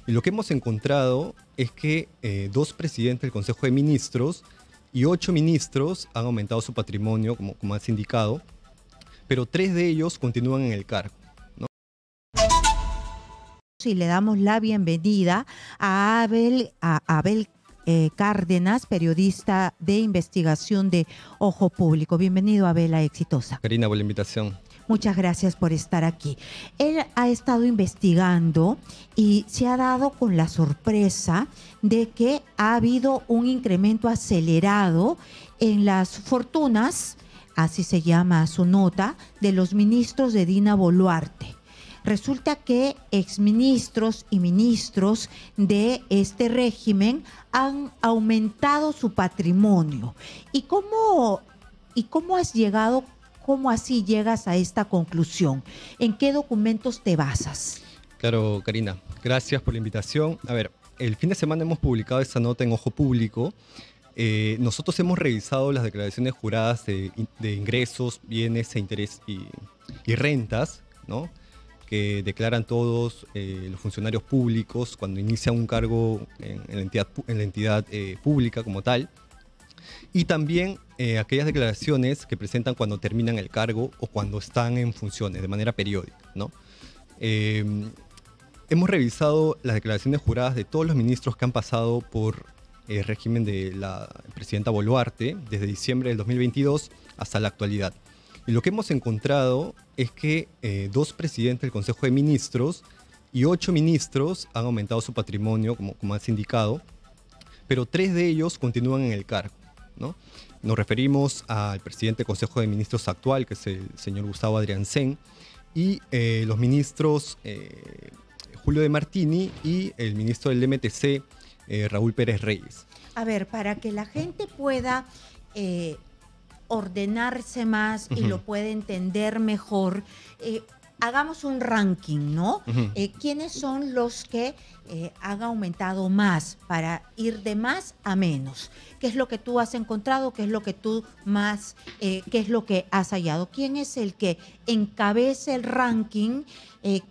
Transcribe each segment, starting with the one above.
Y lo que hemos encontrado es que dos presidentes del Consejo de Ministros y 8 ministros han aumentado su patrimonio, como has indicado, pero 3 de ellos continúan en el cargo, ¿no? Y le damos la bienvenida a Abel Cárdenas, periodista de investigación de Ojo Público. Bienvenido, Abel, a Exitosa. Karina, por la invitación. Muchas gracias por estar aquí. Él ha estado investigando y se ha dado con la sorpresa de que ha habido un incremento acelerado en las fortunas, así se llama su nota, de los ministros de Dina Boluarte. Resulta que exministros y ministros de este régimen han aumentado su patrimonio. ¿Y cómo has llegado? ¿Cómo así llegas a esta conclusión? ¿En qué documentos te basas? Claro, Karina, gracias por la invitación. A ver, el fin de semana hemos publicado esta nota en Ojo Público. Nosotros hemos revisado las declaraciones juradas de ingresos, bienes e interés y rentas, ¿no?, que declaran todos los funcionarios públicos cuando inician un cargo en la entidad pública como tal. Y también aquellas declaraciones que presentan cuando terminan el cargo o cuando están en funciones de manera periódica, ¿no? Hemos revisado las declaraciones juradas de todos los ministros que han pasado por el régimen de la presidenta Boluarte desde diciembre del 2022 hasta la actualidad. Y lo que hemos encontrado es que 2 presidentes del Consejo de Ministros y 8 ministros han aumentado su patrimonio, como has indicado, pero 3 de ellos continúan en el cargo, ¿no? Nos referimos al presidente del Consejo de Ministros actual, que es el señor Gustavo Adriancén, y los ministros Julio de Martini y el ministro del MTC, Raúl Pérez Reyes. A ver, para que la gente pueda ordenarse más y lo pueda entender mejor, hagamos un ranking, ¿no? ¿Quiénes son los que han aumentado más para ir de más a menos? ¿Qué es lo que tú has encontrado? ¿Qué es lo que tú más, qué es lo que has hallado? ¿Quién es el que encabeza el ranking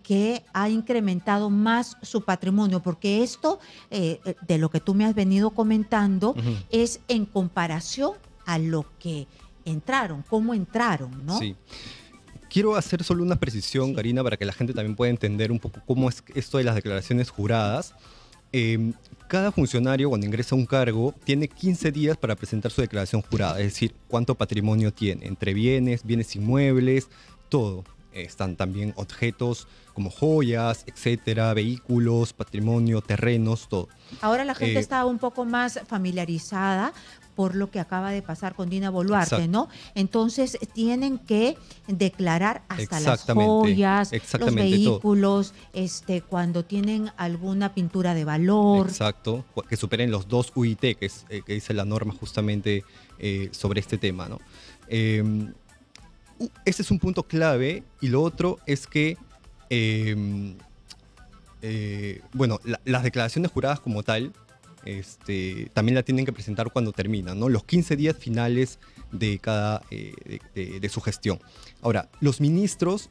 que ha incrementado más su patrimonio? Porque esto, de lo que tú me has venido comentando, es en comparación a lo que entraron, cómo entraron, ¿no? Sí. Quiero hacer solo una precisión, Karina, para que la gente también pueda entender un poco cómo es esto de las declaraciones juradas. Cada funcionario, cuando ingresa a un cargo, tiene 15 días para presentar su declaración jurada, es decir, cuánto patrimonio tiene, entre bienes inmuebles, todo. Están también objetos como joyas, etcétera, vehículos, patrimonio, terrenos, todo. Ahora la gente está un poco más familiarizada por lo que acaba de pasar con Dina Boluarte, exacto, ¿no? Entonces tienen que declarar hasta las joyas, los vehículos, cuando tienen alguna pintura de valor. Exacto, que superen los 2 UIT, que dice la norma justamente sobre este tema, ¿no? Ese es un punto clave, y lo otro es que, bueno, las declaraciones juradas como tal, también la tienen que presentar cuando terminan, ¿no? Los 15 días finales de de su gestión. Ahora, los ministros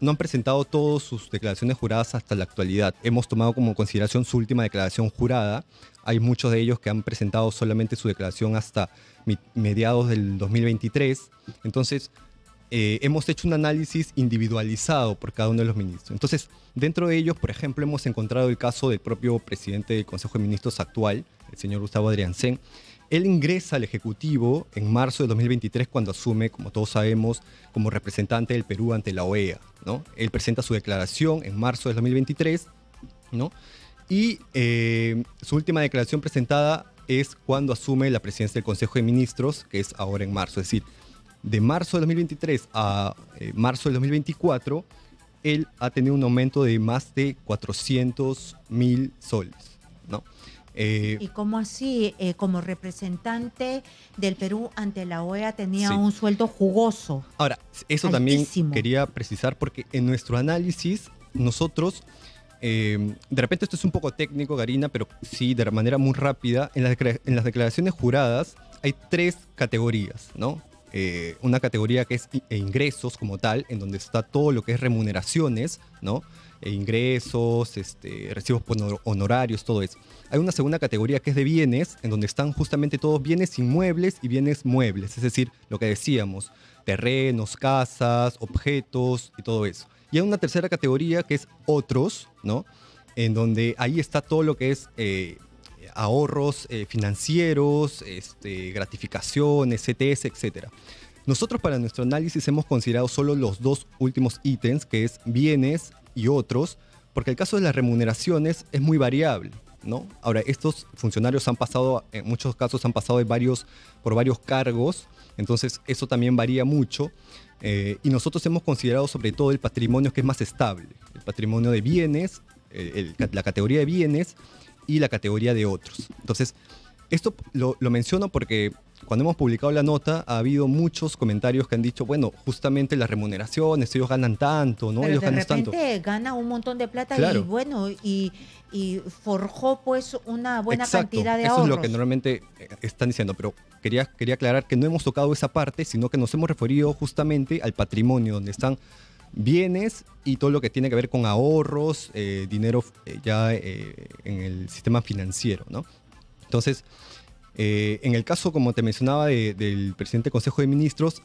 no han presentado todas sus declaraciones juradas hasta la actualidad. Hemos tomado como consideración su última declaración jurada. Hay muchos de ellos que han presentado solamente su declaración hasta mediados del 2023. Entonces, hemos hecho un análisis individualizado por cada uno de los ministros. Entonces, dentro de ellos, por ejemplo, hemos encontrado el caso del propio presidente del Consejo de Ministros actual, el señor Gustavo Adriancén. Él ingresa al Ejecutivo en marzo de 2023 cuando asume, como todos sabemos, como representante del Perú ante la OEA, ¿no? Él presenta su declaración en marzo de 2023, ¿no? Y su última declaración presentada es cuando asume la presidencia del Consejo de Ministros, que es ahora en marzo. Es decir, de marzo de 2023 a marzo de 2024, él ha tenido un aumento de más de 400.000 soles, ¿no? ¿Y cómo así? Como representante del Perú ante la OEA tenía sí, un sueldo jugoso. Ahora, eso altísimo. También quería precisar, porque en nuestro análisis nosotros, de repente esto es un poco técnico, Karina, pero sí, de manera muy rápida, en las declaraciones juradas hay 3 categorías, ¿no? Una categoría que es ingresos como tal, en donde está todo lo que es remuneraciones, ¿no? ingresos, recibos por honorarios, todo eso. Hay una segunda categoría que es de bienes, en donde están justamente todos bienes inmuebles y bienes muebles, es decir, lo que decíamos, terrenos, casas, objetos y todo eso. Y hay una tercera categoría que es otros, ¿no? En donde ahí está todo lo que es ahorros financieros, gratificaciones, CTS, etc. Nosotros para nuestro análisis hemos considerado solo los dos últimos ítems, que es bienes y otros, porque el caso de las remuneraciones es muy variable, ¿no? Ahora, estos funcionarios han pasado, en muchos casos han pasado por varios cargos, entonces eso también varía mucho. Y nosotros hemos considerado sobre todo el patrimonio que es más estable, el patrimonio de bienes, la categoría de bienes y la categoría de otros. Entonces, esto lo menciono porque cuando hemos publicado la nota ha habido muchos comentarios que han dicho, bueno, justamente las remuneraciones, ellos ganan tanto, ¿no? Pero ellos de ganan tanto. repente gana un montón de plata Claro. y bueno, y forjó pues una buena Exacto. cantidad de Eso ahorros. es lo que normalmente están diciendo, pero quería aclarar que no hemos tocado esa parte, sino que nos hemos referido justamente al patrimonio, donde están bienes y todo lo que tiene que ver con ahorros, dinero en el sistema financiero, ¿no? Entonces, en el caso, como te mencionaba, del presidente del Consejo de Ministros,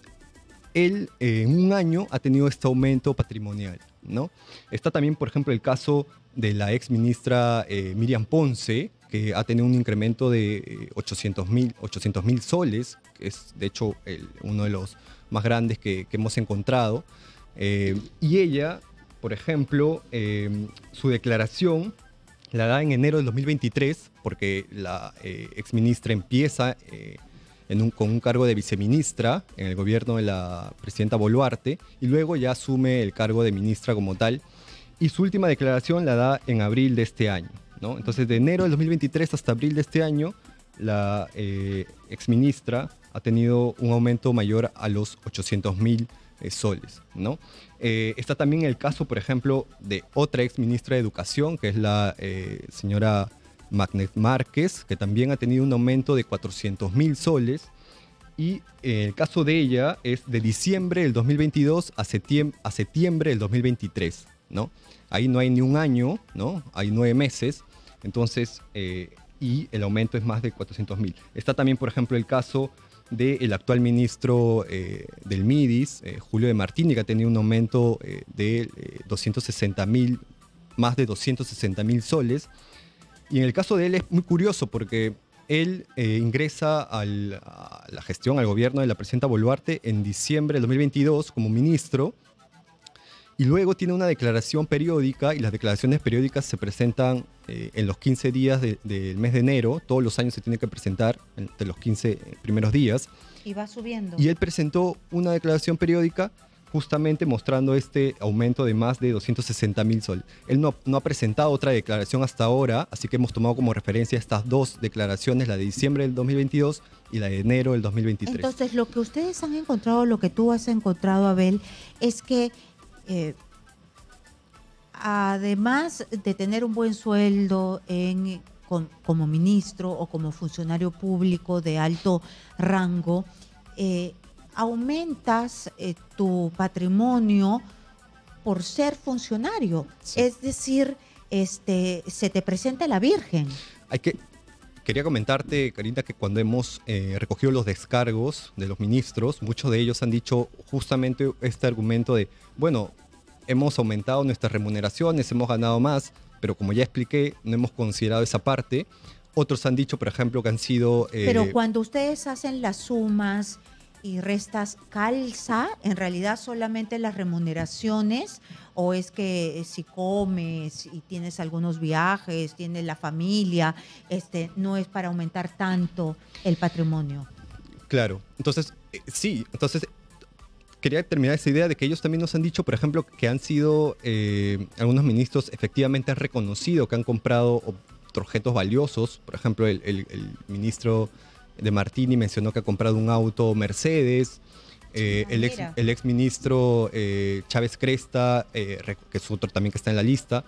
él en un año ha tenido este aumento patrimonial, ¿no? Está también, por ejemplo, el caso de la ex ministra Miriam Ponce, que ha tenido un incremento de 800.000 soles, que es de hecho uno de los más grandes que hemos encontrado. Y ella, por ejemplo, su declaración la da en enero del 2023, porque la exministra empieza con un cargo de viceministra en el gobierno de la presidenta Boluarte y luego ya asume el cargo de ministra como tal. Y su última declaración la da en abril de este año, ¿no? Entonces, de enero del 2023 hasta abril de este año, la exministra ha tenido un aumento mayor a los 800.000 soles, ¿no? Está también el caso, por ejemplo, de otra ex ministra de Educación, que es la señora Magnet Márquez, que también ha tenido un aumento de 400.000 soles. Y el caso de ella es de diciembre del 2022 a septiembre del 2023, ¿no? Ahí no hay ni un año, ¿no? Hay 9 meses. Entonces, y el aumento es más de 400.000. Está también, por ejemplo, el caso del actual ministro del MIDIS, Julio de Martini, que ha tenido un aumento de 260.000, más de 260.000 soles. Y en el caso de él es muy curioso porque él ingresa a la gestión, al gobierno de la presidenta Boluarte en diciembre del 2022 como ministro. Y luego tiene una declaración periódica, y las declaraciones periódicas se presentan en los 15 días del mes de enero. Todos los años se tiene que presentar entre los 15 primeros días. Y va subiendo. Y él presentó una declaración periódica justamente mostrando este aumento de más de 260.000 soles. Él no ha presentado otra declaración hasta ahora, así que hemos tomado como referencia estas dos declaraciones, la de diciembre del 2022 y la de enero del 2023. Entonces, lo que ustedes han encontrado, lo que tú has encontrado, Abel, es que además de tener un buen sueldo como ministro o como funcionario público de alto rango, aumentas tu patrimonio por ser funcionario. Sí. Es decir, se te presenta la Virgen. Quería comentarte, Carita, que cuando hemos recogido los descargos de los ministros, muchos de ellos han dicho justamente este argumento de, bueno, hemos aumentado nuestras remuneraciones, hemos ganado más, pero como ya expliqué, no hemos considerado esa parte. Otros han dicho, por ejemplo, que han sido... Pero cuando ustedes hacen las sumas y restas, ¿calza en realidad solamente las remuneraciones? ¿O es que si comes y tienes algunos viajes, tienes la familia, no es para aumentar tanto el patrimonio? Claro, entonces, sí, entonces quería terminar esa idea de que ellos también nos han dicho, por ejemplo, que han sido, algunos ministros efectivamente han reconocido que han comprado objetos valiosos. Por ejemplo, el ministro de Martini mencionó que ha comprado un auto Mercedes. El ex ministro Chávez Cresta, que es otro también que está en la lista,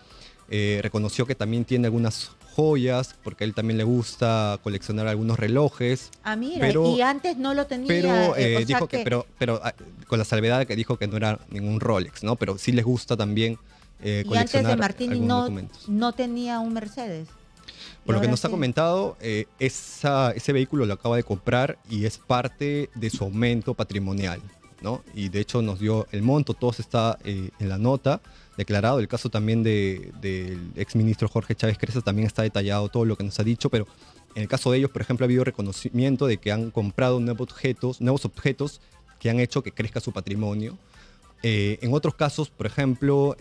reconoció que también tiene algunas joyas, porque a él también le gusta coleccionar algunos relojes. Ah, mira, y antes no lo tenía. Pero dijo pero con la salvedad de que dijo que no era ningún Rolex, ¿no? Pero sí les gusta también Y antes de Martini documentos. no tenía un Mercedes. Por lo que nos ha comentado, ese vehículo lo acaba de comprar y es parte de su aumento patrimonial, ¿no? Y de hecho nos dio el monto, todo está en la nota declarado. El caso también del exministro Jorge Chávez Cresa también está detallado todo lo que nos ha dicho, pero en el caso de ellos, por ejemplo, ha habido reconocimiento de que han comprado nuevos objetos que han hecho que crezca su patrimonio. En otros casos, por ejemplo,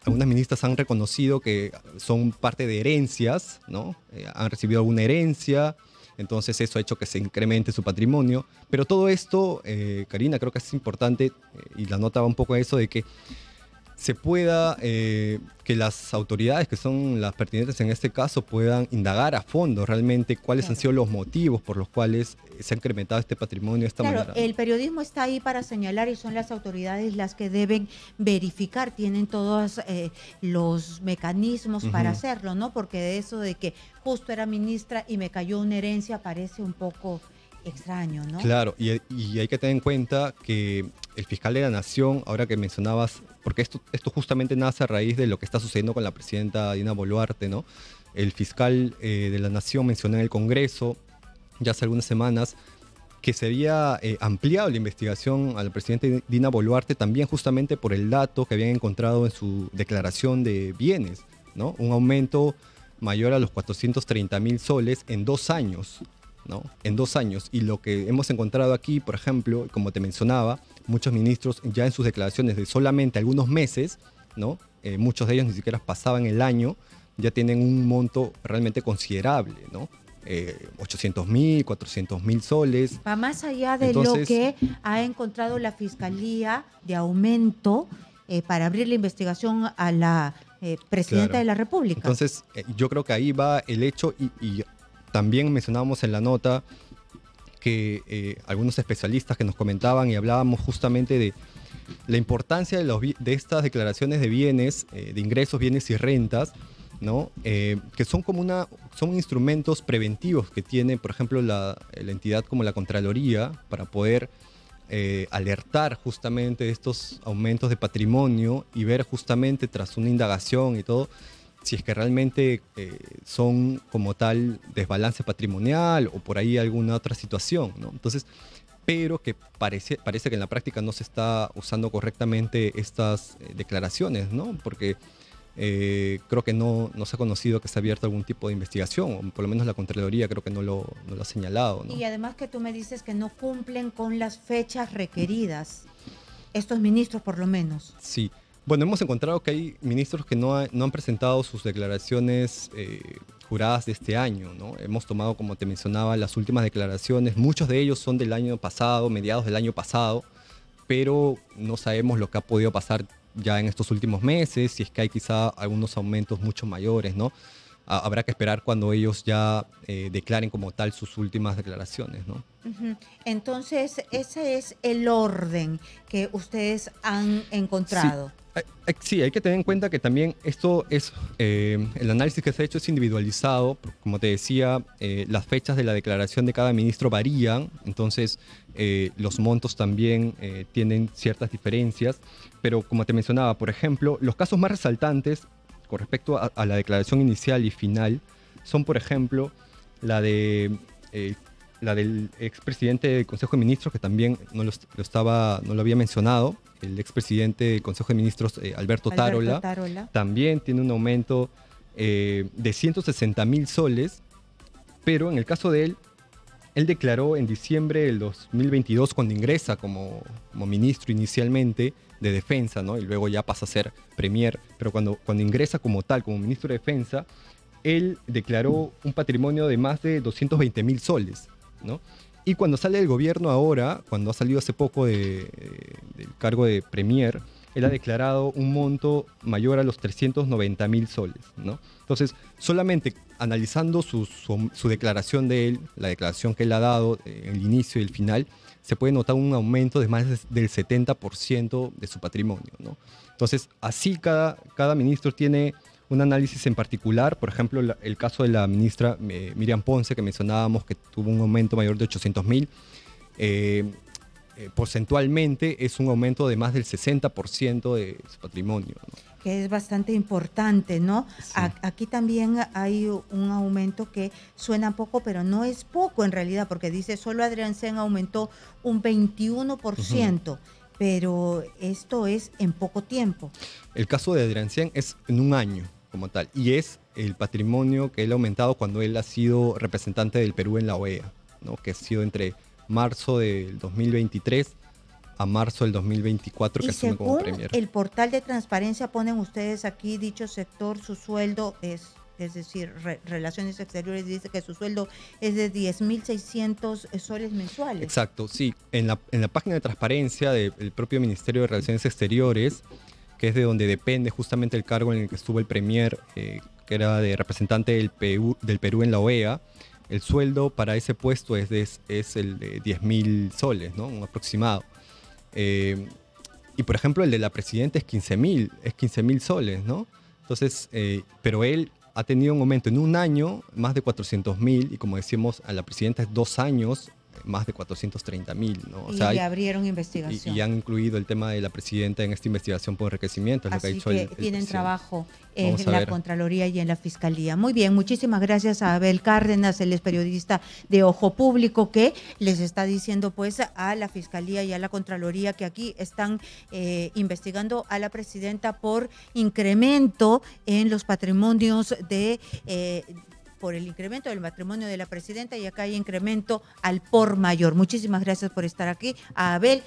algunas ministras han reconocido que son parte de herencias, ¿no? Han recibido alguna herencia, entonces eso ha hecho que se incremente su patrimonio. Pero todo esto, Karina, creo que es importante, y la nota va un poco a eso, de que se pueda, que las autoridades que son las pertinentes en este caso puedan indagar a fondo realmente cuáles han sido los motivos por los cuales se ha incrementado este patrimonio de esta manera. El periodismo está ahí para señalar y son las autoridades las que deben verificar, tienen todos los mecanismos para hacerlo, ¿no? Porque de eso de que justo era ministra y me cayó una herencia parece un poco extraño, ¿no? Claro, y hay que tener en cuenta que el fiscal de la Nación, ahora que mencionabas, porque esto justamente nace a raíz de lo que está sucediendo con la presidenta Dina Boluarte, ¿no? El fiscal de la Nación mencionó en el Congreso ya hace algunas semanas que se había ampliado la investigación a la presidenta Dina Boluarte también justamente por el dato que habían encontrado en su declaración de bienes, ¿no? Un aumento mayor a los 430.000 soles en 2 años, ¿no? En 2 años. Y lo que hemos encontrado aquí, por ejemplo, como te mencionaba, muchos ministros ya en sus declaraciones de solamente algunos meses, ¿no? Muchos de ellos ni siquiera pasaban el año, ya tienen un monto realmente considerable, ¿no? 800.000, 400.000 soles. Va más allá de lo que ha encontrado la Fiscalía de aumento para abrir la investigación a la Presidenta de la República. Entonces, yo creo que ahí va el hecho y también mencionábamos en la nota que algunos especialistas que nos comentaban y hablábamos justamente de la importancia de estas declaraciones de bienes, de ingresos, bienes y rentas, ¿no? Que son como son instrumentos preventivos que tiene, por ejemplo, la entidad como la Contraloría para poder alertar justamente de estos aumentos de patrimonio y ver justamente tras una indagación y todo si es que realmente son como tal desbalance patrimonial o por ahí alguna otra situación, ¿no? Entonces, pero que parece que en la práctica no se está usando correctamente estas declaraciones, ¿no? Porque creo que no se ha conocido que se ha abierto algún tipo de investigación, o por lo menos la Contraloría creo que no lo ha señalado, ¿no? Y además que tú me dices que no cumplen con las fechas requeridas, estos ministros por lo menos. Sí. Bueno, hemos encontrado que hay ministros que no han presentado sus declaraciones juradas de este año, ¿no? Hemos tomado, como te mencionaba, las últimas declaraciones. Muchos de ellos son del año pasado, mediados del año pasado, pero no sabemos lo que ha podido pasar ya en estos últimos meses, si es que hay quizá algunos aumentos mucho mayores, ¿no? Habrá que esperar cuando ellos ya declaren como tal sus últimas declaraciones, ¿no? Entonces, ese es el orden que ustedes han encontrado. Sí. Sí, hay que tener en cuenta que también esto es, el análisis que se ha hecho es individualizado. Como te decía, las fechas de la declaración de cada ministro varían, entonces los montos también tienen ciertas diferencias. Pero como te mencionaba, por ejemplo, los casos más resaltantes con respecto a la declaración inicial y final son, por ejemplo, la del expresidente del Consejo de Ministros, que también no lo había mencionado. El expresidente del Consejo de Ministros, Alberto Tarola, también tiene un aumento de 160.000 soles, pero en el caso de él declaró en diciembre del 2022, cuando ingresa como ministro inicialmente de Defensa, ¿no? Y luego ya pasa a ser premier, pero cuando ingresa como tal, como ministro de Defensa, él declaró un patrimonio de más de 220.000 soles, ¿no? Y cuando sale del gobierno ahora, cuando ha salido hace poco del cargo de premier, él ha declarado un monto mayor a los 390.000 soles, ¿no? Entonces, solamente analizando su declaración de él, la declaración que él ha dado en el inicio y el final, se puede notar un aumento de más del 70% de su patrimonio, ¿no? Entonces, así cada ministro tiene un análisis en particular. Por ejemplo, el caso de la ministra Miriam Ponce, que mencionábamos que tuvo un aumento mayor de 800.000, porcentualmente es un aumento de más del 60% de su patrimonio, ¿no? que es bastante importante, ¿no? Sí. Aquí también hay un aumento que suena poco, pero no es poco en realidad, porque dice solo Adrián Sen aumentó un 21%, pero esto es en poco tiempo. El caso de Adrián Sen es en un año como tal, y es el patrimonio que él ha aumentado cuando él ha sido representante del Perú en la OEA, ¿no? Que ha sido entre marzo del 2023 a marzo del 2024 que Y asume como según premier. el portal de transparencia ponen ustedes aquí, dicho sector, su sueldo es decir, Relaciones Exteriores dice que su sueldo es de 10.600 soles mensuales. Exacto, sí. En la página de transparencia del propio Ministerio de Relaciones Exteriores, que es de donde depende justamente el cargo en el que estuvo el premier, que era de representante del Perú en la OEA, el sueldo para ese puesto es el de 10.000 soles, ¿no? Un aproximado. Y por ejemplo, el de la presidenta es 15.000 soles, ¿no? Entonces, pero él ha tenido un aumento en un año, más de 400.000, y como decíamos, a la presidenta es 2 años, más de 430.000, ¿no? O Y sea, le abrieron investigación. y han incluido el tema de la presidenta en esta investigación por enriquecimiento, es lo que ha Así dicho que el tienen presidente. trabajo Vamos en a la ver. Contraloría y en la Fiscalía. Muy bien, muchísimas gracias a Abel Cárdenas, él es periodista de Ojo Público, que les está diciendo pues a la Fiscalía y a la Contraloría que aquí están investigando a la presidenta por incremento en los patrimonios por el incremento del patrimonio de la presidenta, y acá hay incremento al por mayor. Muchísimas gracias por estar aquí, a Abel